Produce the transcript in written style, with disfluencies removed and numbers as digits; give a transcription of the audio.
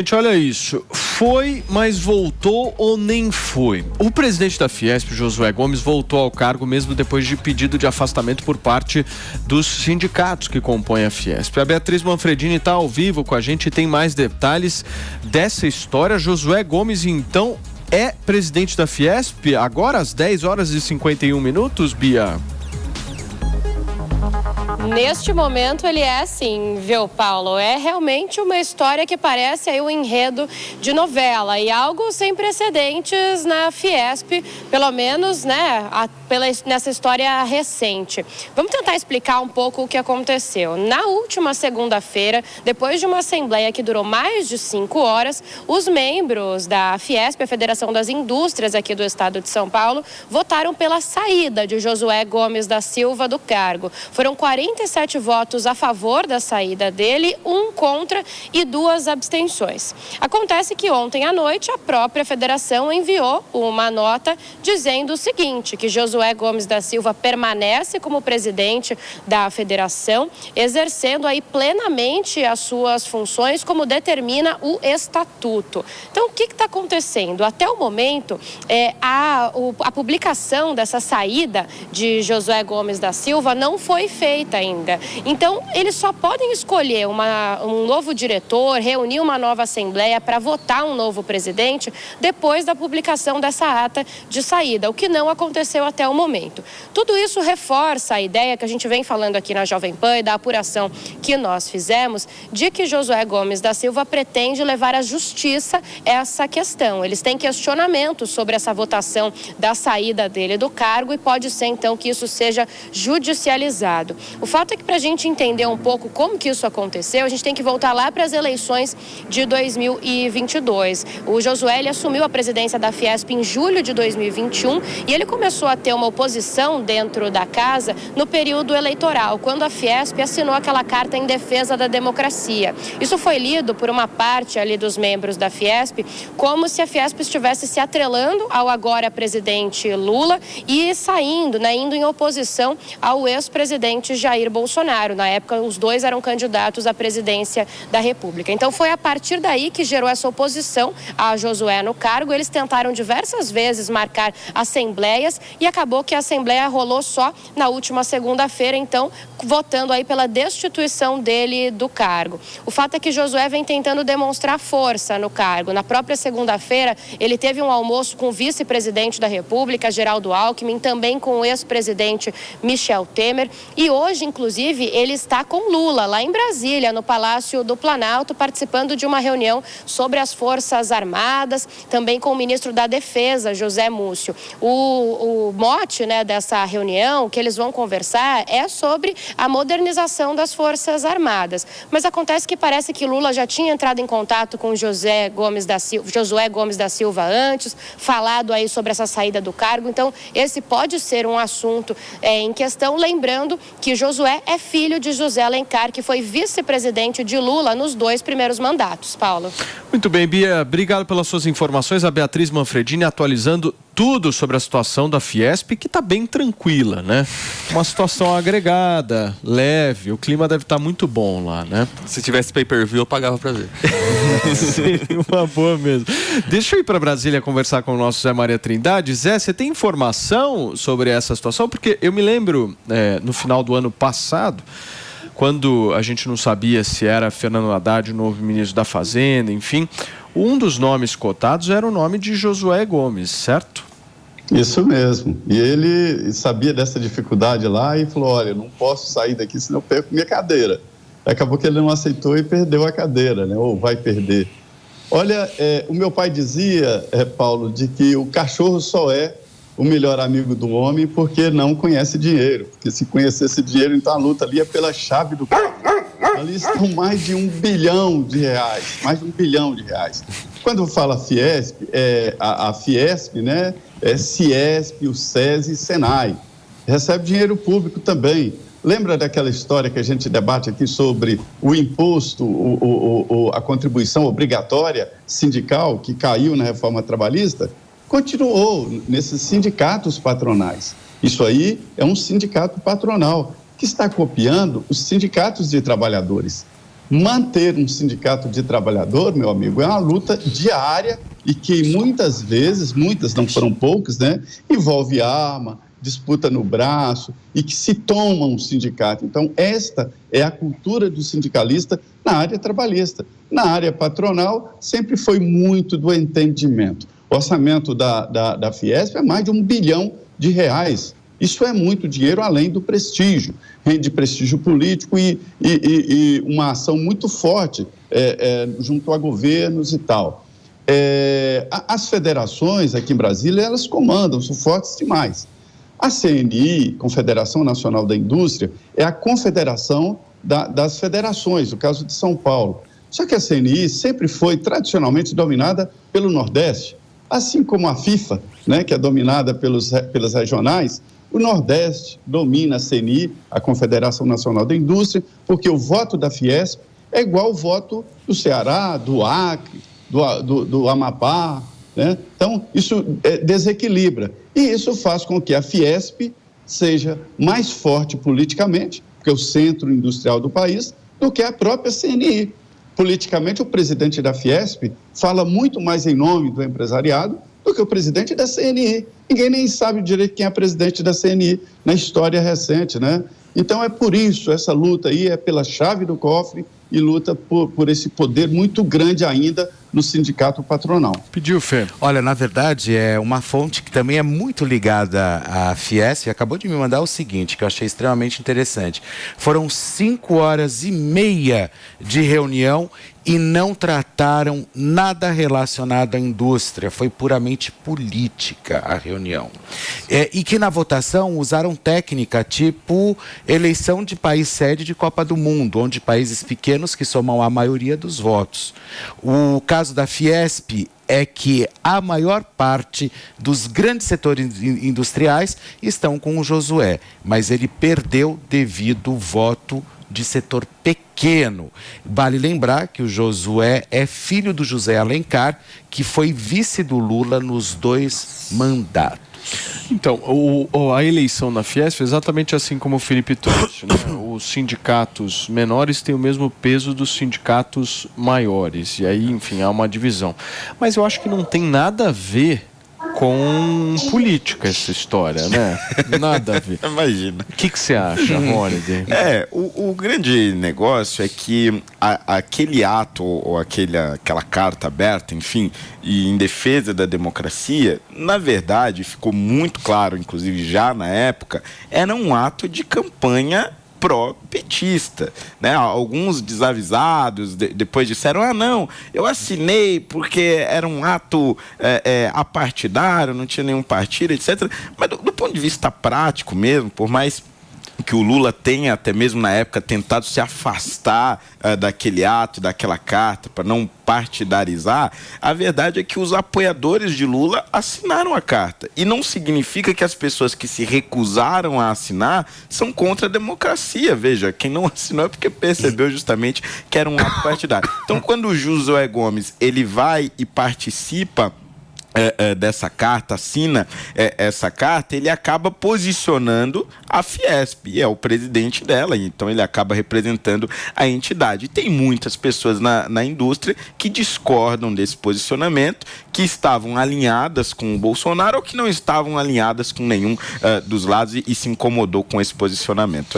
Gente, olha isso, foi, mas voltou ou nem foi? O presidente da Fiesp, Josué Gomes, voltou ao cargo mesmo depois de pedido de afastamento por parte dos sindicatos que compõem a Fiesp. A Beatriz Manfredini está ao vivo com a gente e tem mais detalhes dessa história. Josué Gomes, então, é presidente da Fiesp agora às 10 horas e 51 minutos, Bia? Neste momento ele é assim, viu, Paulo? É realmente uma história que parece aí um enredo de novela e algo sem precedentes na Fiesp, pelo menos, né, nessa história recente. Vamos tentar explicar um pouco o que aconteceu. Na última segunda-feira, depois de uma assembleia que durou mais de 5 horas, os membros da Fiesp, a Federação das Indústrias aqui do estado de São Paulo, votaram pela saída de Josué Gomes da Silva do cargo. Foram 47 votos a favor da saída dele, 1 contra e 2 abstenções. Acontece que ontem à noite a própria federação enviou uma nota dizendo o seguinte, que Josué Gomes da Silva permanece como presidente da federação, exercendo aí plenamente as suas funções como determina o estatuto. Então, o que está acontecendo? Até o momento, a publicação dessa saída de Josué Gomes da Silva não foi feita ainda. Então, eles só podem escolher um novo diretor, reunir uma nova assembleia para votar um novo presidente depois da publicação dessa ata de saída, o que não aconteceu até o momento. Tudo isso reforça a ideia que a gente vem falando aqui na Jovem Pan e da apuração que nós fizemos de que Josué Gomes da Silva pretende levar à justiça essa questão. Eles têm questionamentos sobre essa votação da saída dele do cargo e pode ser então que isso seja judicializado. O fato é que para a gente entender um pouco como que isso aconteceu, a gente tem que voltar lá para as eleições de 2022. O Josué, ele assumiu a presidência da Fiesp em julho de 2021 e ele começou a ter uma oposição dentro da casa no período eleitoral, quando a Fiesp assinou aquela carta em defesa da democracia. Isso foi lido por uma parte ali dos membros da Fiesp como se a Fiesp estivesse se atrelando ao agora presidente Lula e saindo, né, indo em oposição ao ex-presidente Jair Bolsonaro. Na época, os dois eram candidatos à presidência da República. Então, foi a partir daí que gerou essa oposição a Josué no cargo. Eles tentaram diversas vezes marcar assembleias e acabou que a assembleia rolou só na última segunda-feira, então, votando aí pela destituição dele do cargo. O fato é que Josué vem tentando demonstrar força no cargo. Na própria segunda-feira, ele teve um almoço com o vice-presidente da República, Geraldo Alckmin, também com o ex-presidente Michel Temer. E hoje, inclusive, ele está com Lula, lá em Brasília, no Palácio do Planalto, participando de uma reunião sobre as Forças Armadas, também com o ministro da Defesa, José Múcio. O mote, né, dessa reunião, que eles vão conversar, é sobre a modernização das Forças Armadas. Mas acontece que parece que Lula já tinha entrado em contato com Josué Gomes da Silva antes, falado aí sobre essa saída do cargo. Então, esse pode ser um assunto em questão, lembrando que Josué é filho de José Alencar, que foi vice-presidente de Lula nos 2 primeiros mandatos. Paulo. Muito bem, Bia. Obrigado pelas suas informações. A Beatriz Manfredini atualizando tudo sobre a situação da Fiesp, que está bem tranquila, né? Uma situação agregada, leve. O clima deve estar muito bom lá, né? Se tivesse pay-per-view, eu pagava pra ver. Seria uma boa mesmo. Deixa eu ir para Brasília conversar com o nosso Zé Maria Trindade. Zé, você tem informação sobre essa situação? Porque eu me lembro, no final do ano passado, quando a gente não sabia se era Fernando Haddad, o novo ministro da Fazenda, enfim, um dos nomes cotados era o nome de Josué Gomes, certo? Isso mesmo. E ele sabia dessa dificuldade lá e falou, olha, não posso sair daqui senão eu perco minha cadeira. Acabou que ele não aceitou e perdeu a cadeira, né? Ou vai perder. Olha, o meu pai dizia, Paulo, de que o cachorro só é o melhor amigo do homem porque não conhece dinheiro. Porque se conhecesse dinheiro, então a luta ali é pela chave do carro. Ali estão mais de R$1 bilhão, mais de R$1 bilhão. Quando fala Fiesp, a Fiesp, né, é Ciesp, o SESI e Senai. Recebe dinheiro público também. Lembra daquela história que a gente debate aqui sobre o imposto, a contribuição obrigatória sindical que caiu na reforma trabalhista? Continuou nesses sindicatos patronais. Isso aí é um sindicato patronal que está copiando os sindicatos de trabalhadores. Manter um sindicato de trabalhador, meu amigo, é uma luta diária e que muitas vezes, muitas não foram poucas, né, envolve arma, disputa no braço e que se toma um sindicato. Então, esta é a cultura do sindicalista na área trabalhista. Na área patronal, sempre foi muito do entendimento. O orçamento da Fiesp é mais de R$1 bilhão. Isso é muito dinheiro, além do prestígio, de prestígio político e uma ação muito forte junto a governos e tal. As federações aqui em Brasília, elas comandam, são fortes demais. A CNI, Confederação Nacional da Indústria, é a confederação das federações, no caso de São Paulo. Só que a CNI sempre foi tradicionalmente dominada pelo Nordeste, assim como a FIFA, né, que é dominada pelas regionais. O Nordeste domina a CNI, a Confederação Nacional da Indústria, porque o voto da Fiesp é igual ao voto do Ceará, do Acre, do Amapá, né? Então, isso desequilibra. E isso faz com que a Fiesp seja mais forte politicamente, porque é o centro industrial do país, do que a própria CNI. Politicamente, o presidente da Fiesp fala muito mais em nome do empresariado do que o presidente da CNI. Ninguém nem sabe direito quem é presidente da CNI na história recente, né? Então, é por isso, essa luta aí é pela chave do cofre e luta por esse poder muito grande ainda no sindicato patronal. Pediu, Fê. Olha, na verdade, é uma fonte que também é muito ligada à Fiesp, acabou de me mandar o seguinte, que eu achei extremamente interessante. Foram 5h30 de reunião e não trataram nada relacionado à indústria, foi puramente política a reunião. E que na votação usaram técnica tipo eleição de país sede de Copa do Mundo, onde países pequenos que somam a maioria dos votos. O caso da Fiesp é que a maior parte dos grandes setores industriais estão com o Josué, mas ele perdeu devido ao voto de setor pequeno. Vale lembrar que o Josué é filho do José Alencar, que foi vice do Lula nos 2 mandatos. Então, a eleição na Fiesp é exatamente assim como o Felipe trouxe, né? Os sindicatos menores têm o mesmo peso dos sindicatos maiores, e aí, enfim, há uma divisão. Mas eu acho que não tem nada a ver com política essa história, né? Nada a ver. Imagina. O que você acha, Holiday? O grande negócio é que aquele ato ou aquela carta aberta, enfim, e em defesa da democracia, na verdade, ficou muito claro, inclusive já na época, era um ato de campanha pró-petista, né? Alguns desavisados depois disseram, não, eu assinei porque era um ato apartidário, não tinha nenhum partido, etc. Mas do ponto de vista prático mesmo, por mais que o Lula tenha até mesmo na época tentado se afastar daquele ato, daquela carta, para não partidarizar, a verdade é que os apoiadores de Lula assinaram a carta. E não significa que as pessoas que se recusaram a assinar são contra a democracia. Veja, quem não assinou é porque percebeu justamente que era um ato partidário. Então, quando o Josué Gomes ele vai e participa dessa carta, assina essa carta, ele acaba posicionando a Fiesp, e é o presidente dela, então ele acaba representando a entidade. E tem muitas pessoas na indústria que discordam desse posicionamento, que estavam alinhadas com o Bolsonaro ou que não estavam alinhadas com nenhum dos lados e se incomodou com esse posicionamento.